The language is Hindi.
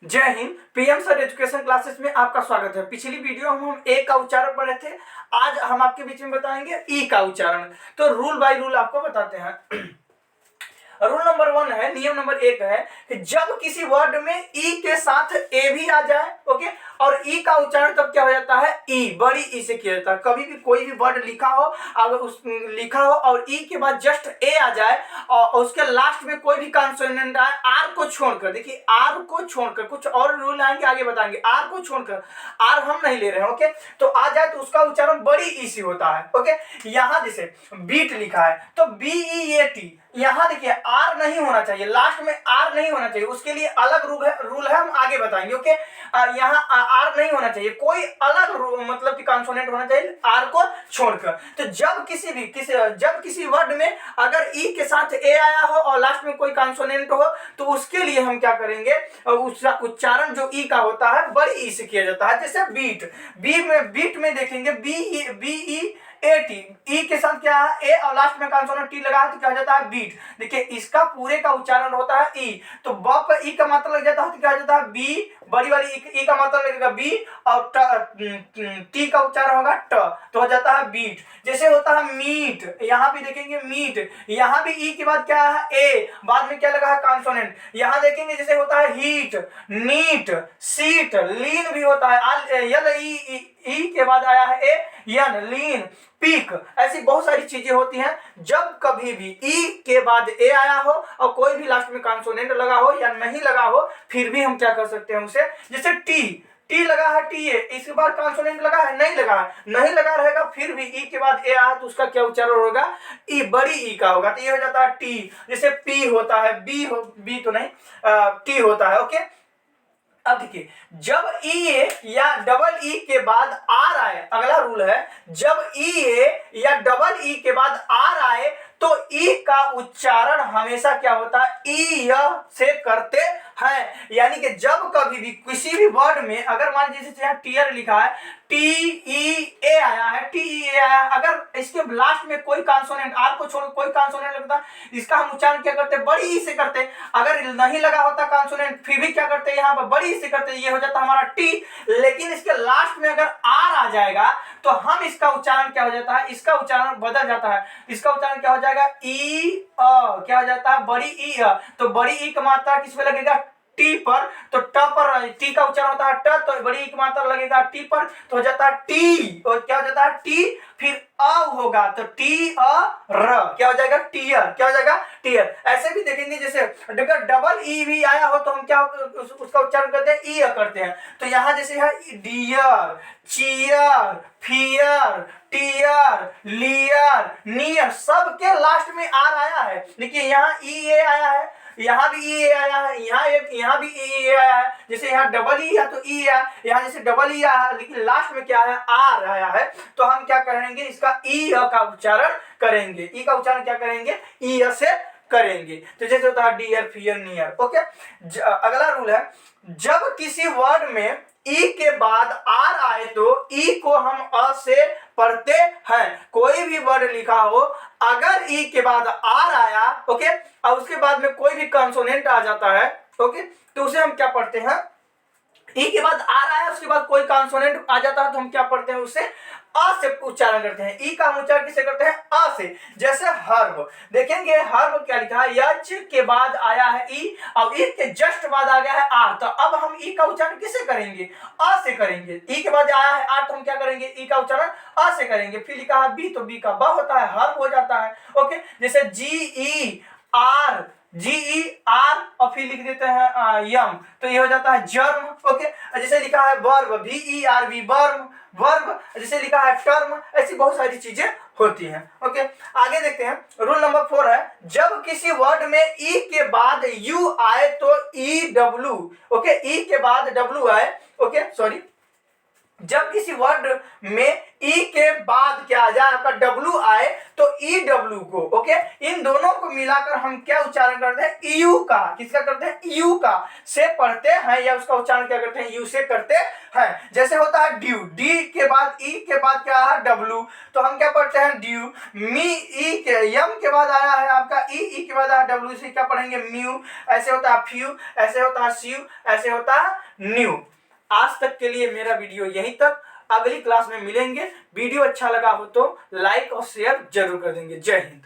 जय Hind. PM sir education classes में आपका स्वागत है। पिछली वीडियो में हम ए का उच्चारण पढ़े थे। आज हम आपके बीच में बताएंगे ई का उच्चारण। तो रूल बाय रूल आपको बताते हैं। रूल नंबर 1 है, नियम नंबर 1 है कि जब किसी वर्ड में ई के साथ ए भी आ जाए, ओके, और ई का उच्चारण तब क्या हो जाता है, ई, बड़ी ई से किया जाता है। कभी भी कोई भी वर्ड लिखा हो, अगर उस लिखा हो और ई के बाद जस्ट ए आ जाए और उसके लास्ट में कोई भी कॉन्सोनेंट आए, आर को छोड़कर, देखिए आर को छोड़कर, कुछ और रूल आएंगे आगे बताएंगे, आर को छोड़कर, आर हम नहीं ले रहे हैं, ओके, तो आ जाए तो उसका उच्चारण बड़ी ई से होता है। ओके, यहां जैसे बीट लिखा है तो BEAT, यहां देखिए आर नहीं होना चाहिए, लास्ट में आर नहीं होना चाहिए, उसके लिए अलग रूल है हम आगे बताएंगे। ओके, यहां आर नहीं होना चाहिए, कोई अलग मतलब कि कॉन्सोनेंट होना चाहिए आर को छोड़कर। तो जब किसी वर्ड में अगर ई के साथ ए आया हो और लास्ट में कोई कॉन्सोनेंट हो तो उसके लिए हम क्या करेंगे, उच्चारण जो ई का होता है बड़ी ई से किया जाता है। जैसे बीट में देखेंगे BEAT, ई के साथ क्या है ए और लास्ट में कॉन्सोनेंट टी लगा है तो क्या हो जाता है बीट। देखिए इसका पूरे का उच्चारण होता है ई, तो ब पर ई का मात्रा लग जाता है तो क्या हो जाता है बी, बड़ी वाली ई का मात्रा लगेगा बी और टी का उच्चारण होगा ट, तो हो जाता है बीट। जैसे होता है मीट, यहाँ भी देखेंगे मीट, यहाँ भी ई के बाद क्या है ए, बाद में क्या लगा है कॉन्सोनेंट। यहाँ देखेंगे जैसे होता है हीट, नीट, सीट, लीन भी होता है, ई के बाद आया है ए, यन, लीन, पीक, ऐसी बहुत सारी चीजें होती हैं। जब कभी भी ई के बाद ए आया हो और कोई भी लास्ट में कॉन्सोनेंट लगा हो या नहीं लगा हो, फिर भी हम क्या कर सकते हैं उसे, जैसे टी लगा है टी ए, इसके बाद कॉन्सोनेंट लगा है नहीं लगा है, नहीं लगा रहेगा, फिर भी ई के बाद ए आया तो उसका क्या उच्चारण होगा, ई, बड़ी ई का होगा, तो ये हो जाता है टी। जैसे पी होता है, बी तो नहीं, टी होता है। ओके, अब देखिए जब ई या डबल ई के बाद आर आए, अगला रूल है, जब ई या डबल ई के बाद आर आए तो ई का उच्चारण हमेशा क्या होता है, ई से करते हैं। यानी कि जब कभी भी किसी भी वर्ड में अगर मान लीजिए यहाँ टीयर लिखा है, TEA आया है, TEA आया है, अगर इसके लास्ट में कोई कॉन्सोनेंट, आर को छोड़ कोई कॉन्सोनेंट लगता है, इसका हम उच्चारण क्या करते हैं, बड़ी ई से करते हैं। अगर नहीं लगा होता कॉन्सोनेंट फिर भी क्या करते हैं, यहाँ पर बड़ी ई से करते हैं, ये हो जाता है हमारा टी। लेकिन इसके लास्ट में अगर आर आ जाएगा तो हम इसका उच्चारण क्या हो जाता है, इसका उच्चारण बदल जाता है, इसका उच्चारण क्या हो जाएगा, ई क्या हो जाता है, बड़ी ई। तो बड़ी ई का मात्रा किस पे लगेगा, टी पर, तो ट पर, टी का उच्चारण होता है ट, तो बड़ी ई की मात्रा लगेगा टी पर, तो हो जाता है टी, और क्या हो जाता है टी, फिर अ होगा तो टी अ र, क्या हो जाएगा टीयर, क्या हो जाएगा टीयर। ऐसे भी देखेंगे जैसे अगर डबल ई भी आया हो तो हम क्या उसका उच्चारण करते हैं, ई करते हैं। तो यहाँ जैसे है dear, cheer, fear, tear, leer, near, सबके लास्ट में आर आया है। देखिए यहाँ ई ए आया है, यहाँ भी ई आया है, यहाँ भी ई आया है। जैसे यहाँ डबल ई है तो ई है, यहाँ जैसे डबल ई आया है लेकिन लास्ट में क्या है, आर आया है, तो हम क्या करेंगे, इसका ई का उच्चारण करेंगे, ई का उच्चारण क्या करेंगे, ई से करेंगे। तो जैसे होता है डियर, फियर, नियर। ओके, अगला रूल है, जब किसी वर्ड में ई के बाद आर आए तो ई को हम अ से पढ़ते हैं। कोई भी वर्ड लिखा हो, अगर ई के बाद आर आया, ओके, और उसके बाद में कोई भी कंसोनेंट आ जाता है, ओके, तो उसे हम क्या पढ़ते हैं, ई के बाद आर आया उसके बाद कोई कॉन्सोनेंट आ जाता है तो हम क्या पढ़ते हैं, उसे अ से उच्चारण करते हैं। ई का हम उच्चारण किसे करते हैं, अ से। जैसे हर्ब देखेंगे, हर्ब क्या लिखा है, यच के बाद आया है ई और ई के जस्ट बाद आ गया है आर, तो अब हम ई का उच्चारण किसे करेंगे, अ से करेंगे। ई के बाद आया है आर तो हम क्या करेंगे, ई का उच्चारण अ से करेंगे। फिर लिखा है बी तो बी का ब होता है, हर्ब हो जाता है। ओके, जैसे GER और फिर लिख देते हैं यम, तो ये हो जाता है जर्म। ओके, जैसे लिखा है वर्ब, VERB, वर्ब, जैसे लिखा है टर्म, ऐसी बहुत सारी चीजें होती हैं। ओके, आगे देखते हैं। रूल नंबर 4 है, जब किसी वर्ड में ई के बाद यू आए तो EW, ओके, ई के बाद W आए, ओके, सॉरी, जब किसी वर्ड में ई के बाद क्या आ जाए, आपका डब्ल्यू आए, तो ई डब्ल्यू को, ओके, इन दोनों को मिलाकर हम क्या उच्चारण करते हैं, यू का, किसका करते हैं, यू का से पढ़ते हैं, या उसका उच्चारण क्या करते हैं, यू से करते हैं। जैसे होता है ड्यू, डी के बाद ई के बाद क्या है, डब्ल्यू, तो हम क्या पढ़ते हैं, ड्यू। मी, ई के, यम के बाद आया है आपका ई के बाद आया डब्ल्यू, से क्या पढ़ेंगे, म्यू। ऐसे होता है फ्यू, ऐसे होता है स्यू, ऐसे होता है न्यू। आज तक के लिए मेरा वीडियो यहीं तक, अगली क्लास में मिलेंगे। वीडियो अच्छा लगा हो तो लाइक और शेयर जरूर कर देंगे। जय हिंद।